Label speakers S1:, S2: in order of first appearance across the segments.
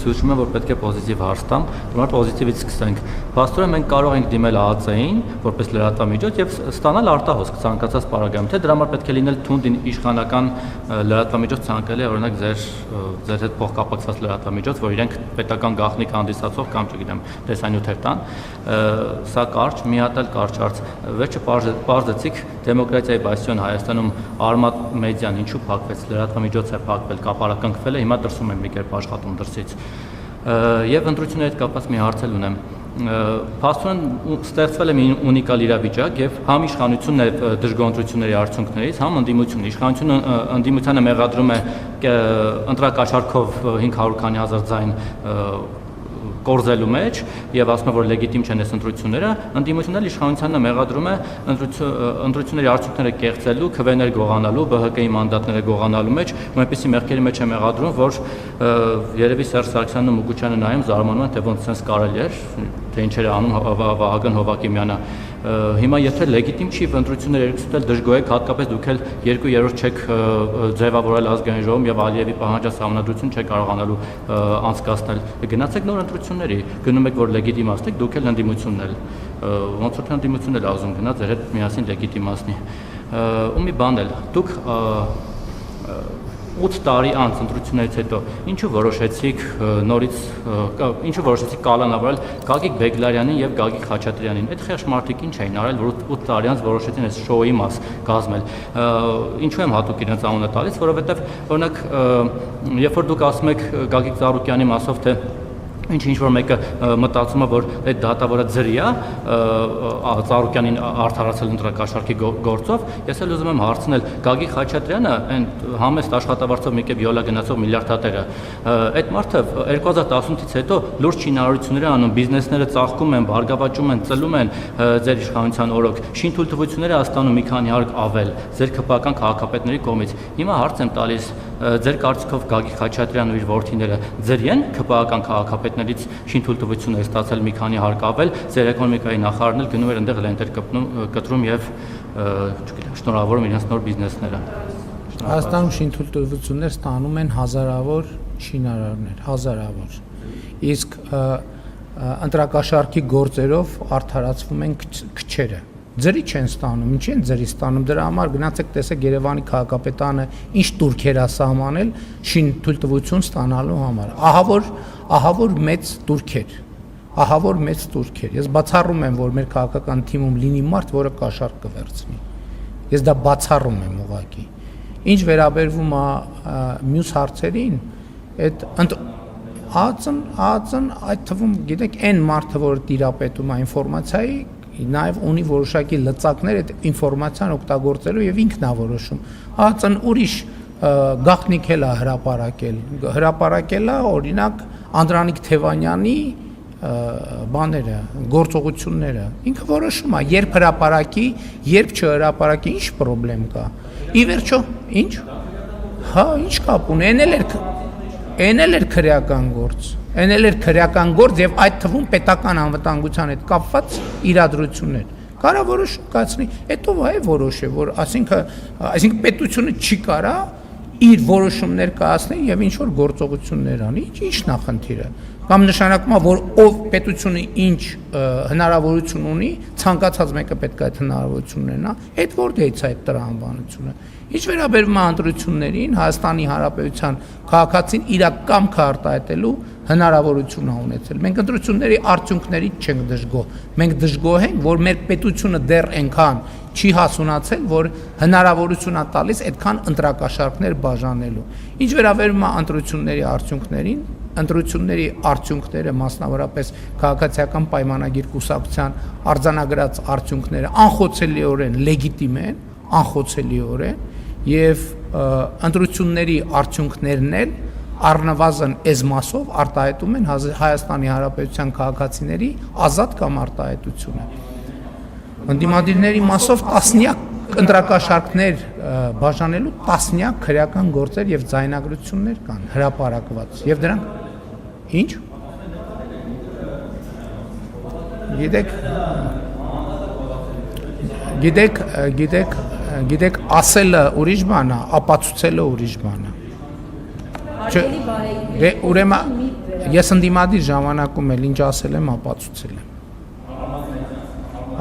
S1: Հիշում եմ, որ պետք է պոզիտիվ հարց տամ, դրանով պոզիտիվից սկսենք։ Փաստորեն մենք կարող ենք դիմել ԱԱՑ-ին որպես լրատվամիջոց եւ ստանալ արտահոսք ցանկացած պարագայում, թե դրա համար պետք է լինել թունդ իշխանական լրատվամիջոց ցանկալի է, օրինակ ձեր հետ փոխկապակցված լրատվամիջոց, որ իրենք պետական գաղտնիք հանդիսացող կամ չգիտեմ, տեսանյութեր տան։ Սա կարճ, մի հատ էլ կարճ հարց։ Վերջը պարզեցիք դեմոկրատիայի բաստիոն Հայաստանում Արմատ մեդիան ինչու փակվեց, լրատվամիջոց է փակվել, կապարակնքվել է, հիմա դրսում են մի կերպ աշխատում դրսից։ Եվ ընտրությունների հետ կապված մի հարց էլ ունեմ։ Փաստորեն ստեղծվել է մի ունիկալ իրավիճակ եւ համ իշխանությունն է դժգոհ ընտրությունների արդյունքներից, համ ընդդիմությունը։ Իշխանությունը ընդդիմությանը մեղադրում է ընտրակաշառքով 500 քանի հազար ձայն կորզելու մեջ եւ ասում է, որ լեգիտիմ չեն այս ընտրությունները, ընդդիմությունն էլ իշխանությանը մեղադրում է ընտրությունների արդյունքները կեղծելու, քվեներ գողանալու, ԲՀԿ-ի մանդատները գողանալու մեջ, ու այնպեսի մեղքերի մեջ է մեղադրում, որ երևի Սերժ Սարգսյանն ու Մուկուչյանը նայում զարմանում են, թե ոնց sense կարելի է, թե ինչեր է անում Վահագն Հովակիմյանը։ Հիմա եթե լեգիտիմ չի ընտրությունները երկուսդ էլ դժգոհ եք, հատկապես դուք էլ 2/3 չեք ձևավորել ազգային ժողովում եւ Ալիևի պահանջած համանդրություն չեք կարողանալու անցկացնել։ Գնացեք նոր ընտրությունների, գնում եք որ լեգիտիմացնեք, դուք էլ ընդդիմությունն էլ ոնց որ ընդդիմությունն էլ ազում գնա ձեր հետ միասին լեգիտիմացնի։ Ու մի բան էլ, դուք 8 տարի անց ընտրություններից հետո ինչու որոշեցիք նորից ինչու որոշեցիք կալանավորել Գագիկ Բեգլարյանին եւ Գագիկ Խաչատրյանին։ Այդ խեղճ մարդիկ ինչ էին արել, որ 8 տարի անց որոշեցին այս շոուի մաս կազմել։ Ինչու եմ հատուկ իրենց անունը տալիս, որովհետեւ օրինակ երբ որ դուք ասում եք Գագիկ Ծառուկյանի մասով թե ինչ որ մեկը մտածում է, որ այդ դատավորը ձրի է Ծառուկյանին արդարացել ընտրակաշառքի գործով, ես էլ ուզում եմ հարցնել Գագիկ Խաչատրյանը, այն համեստ աշխատավարձով մի կերպ յոլա գնացող միլիարդատերը, այդ մարդը 2018-ից հետո լուրջ շինարարություններ անում, բիզնեսները ծաղկում են, բարգավաճում են, ծլում են ձեր իշխանության օրոք, շինթույլտվություններ է ստանում մի քանի հարկ ավել ձեր քպական քաղաքապետների կողմից։ Հիմա հարց եմ տալիս, ձեր կարծիքով Գագիկ Խաչատրյանն ու իր որդիները ձերի են քպական քաղաքապետներից շինթույլտվություններ ստացել մի քանի հարկ ավել, ձեր էկոնոմիկայի նախարարն էլ գնում էր այնտեղ լենտեր կտրում եւ չգիտեմ, շնորհավորում իրենց նոր բիզնեսները։
S2: Հայաստանում շինթույլտվություններ ստանում են հազարավոր շինարարներ, հազարավոր։ Իսկ ընտրակաշառքի գործերով արդարացվում են քչերը։ Ձրի չեն ստանում, ինչի են ձրի ստանում, դրա համար գնացեք տեսեք Երևանի քաղաքապետարանը ինչ турքեր է սահմանել շինթույլտվություն ստանալու համար։ Ահա որ մեծ турքեր, ահա որ մեծ турքեր։ Ես բացառում եմ, որ մեր քաղաքական թիմում լինի մարդ, որը կաշառք կվերցնի։ Ես դա բացառում եմ ուղղակի։ Ինչ վերաբերվում է մյուս հարցերին, այդ ԱԱՑ-ն այդ թվում գիտեք այն մարդը, որ տիրապետում է ինֆորմացիայի նաև ունի որոշակի լծակներ այդ ինֆորմացիան օգտագործելու եւ ինքն է որոշում։ ԱԱՑ-ն ուրիշ գաղտնիք էլ է հրապարակել է օրինակ Անդրանիկ Թևանյանի բաները, գործողությունները։ Ինքը որոշում է, երբ հրապարակի, երբ չհրապարակի, ինչ խնդրեմ կա։ Ի վերջո, ինչ։ Հա, ինչ կապ ունի, այն էլ էր քրեական գործ։ Այն էլ էր քրեական գործ եւ այդ թվում պետական անվտանգության հետ կապված իրադրություններ։ Կարա որոշում կացնի, հետո վայ որոշե, որ այսինքն պետությունը չի կարա իր որոշումներ կայացնել եւ ինչ որ գործողություններ անի, ինչ նախնդիրը։ Կամ նշանակում է, որ ով պետությունը ինչ հնարավորություն ունի, ցանկացած մեկը պետք է այդ հնարավորությունն ունենա, այդ որտեղից է այդ տրամաբանությունը։ Ինչ վերաբերում է ընտրություններին, Հայաստանի Հանրապետության քաղաքացին իր կամքը արտահայտելու հնարավորություն է ունեցել։ Մենք ընտրությունների արդյունքներից չենք դժգոհ։ Մենք դժգոհ ենք, որ մեր պետությունը դեռ այնքան չի հասունացել, որ հնարավորություն է տալիս այդքան ընտրակաշառքներ բաժանելու։ Ինչ վերաբերում է ընտրությունների արդյունքներին, ընտրությունների արդյունքները մասնավորապես քաղաքացիական պայմանագիր կուսակցության արձանագրած արդյունքները անխոցելիորեն լեգիտիմ են, անխոցելիորեն եւ ընտրությունների արդյունքներն էլ առնվազն այս մասով արտահայտում են Հայաստանի Հանրապետության քաղաքացիների ազատ կամ արտահայտությունը։ Ընդդիմադիրների մասով տասնյակ ընտրակաշառքներ բաժանելու տասնյակ քրեական գործեր եւ ձայնագրություններ կան հրապարակված եւ դրանք ինչ գիտեք ասելը ուրիշ բան է, ապացուցելը ուրիշ բան է։ Ուրեմն ես ընդդիմադիր ժամանակում էլ ինչ ասել եմ, ապացուցել եմ։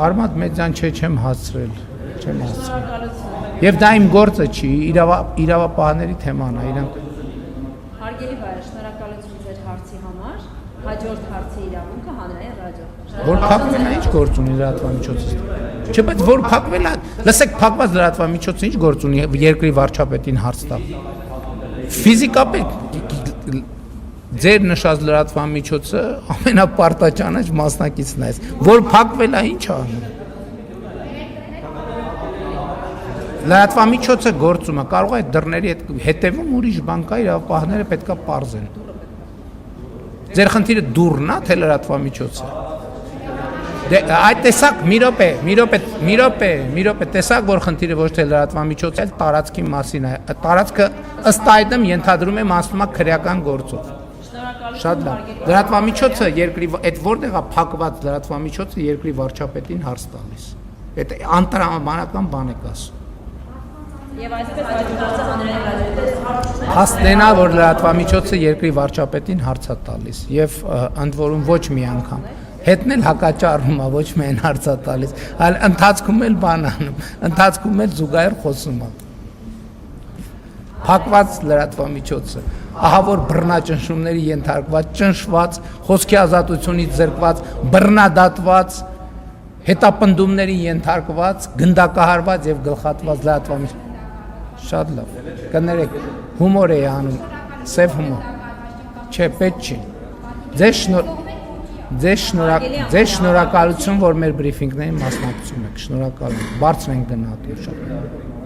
S2: Արմատ մեծան չեմ հասցրել, չեմ հասցրել։ Եվ դա իմ գործը չի, իրավապահների թեման է, իրանք։
S3: Հարգելի վայր, շնորհակալություն ձեր հարցի համար, հաջորդ հարցի իրավունքը հանրային ռադիո։
S2: Որ փակվել է, ինչ գործ ունի լրատվամիջոցը։ Չէ, բայց որ փակվել է, լսեք, փակված լրատվամիջոցը ինչ գործ ունի երկրի վարչապետին հարց տալ։ Ֆիզիկապես ձեր նշած լրատվամիջոցը ամենապարտաճանաչ մասնակիցն է, որ փակվել է, ինչ անում։ Լրատվամիջոցը գործում է, կարող է դռների հետևում ուրիշ բան կա, իրավապահները պետքա պարզեն։ Ձեր խնդիրը դուռն է, թե լրատվամիջոցը։ Դե այդ տեսակ մի րոպե, տեսակ որ խնդիրը ոչ թե լրատվամիջոցը, այլ տարածքի մասին է։ Տարածքը ըստ այդմ ենթադրում եմ անցնում է քրեական գործով։ Շատ լավ։ Լրատվամիջոցը երկրի այդ որտեղ է փակված լրատվամիջոցը երկրի վարչապետին հարց տալիս։ Այդ անտրամաբանական բան եք ասում։
S3: Եվ այսպես հաջորդածը հանրային ռադիոյի
S2: Հասնենա որ լրատվամիջոցը երկրի վարչապետին հարց է տալիս եւ ընդ որում ոչ մի անգամ հետն էլ հակաճառում է, ոչ միայն հարց է տալիս, այլ ընթացքում էլ բան անում, ընթացքում էլ զուգահեռ խոսում է։ Փակված լրատվամիջոցը, ահա որ բռնաճնշումների ենթարկված, ճնշված, խոսքի ազատությունից զրկված, բռնադատված, հետապնդումների ենթարկված, գնդակահարված եւ գլխատված լրատվամիջոց։ Շատ լավ։ Կներեք, հումոր է անում, սև հումոր։ Չէ, պետք չի։ Ձեզ շնորհակալություն, որ մեր բրիֆինգներին մասնակցում եք։ Շնորհակալություն։ Բարձր ենք գնահատում շատ։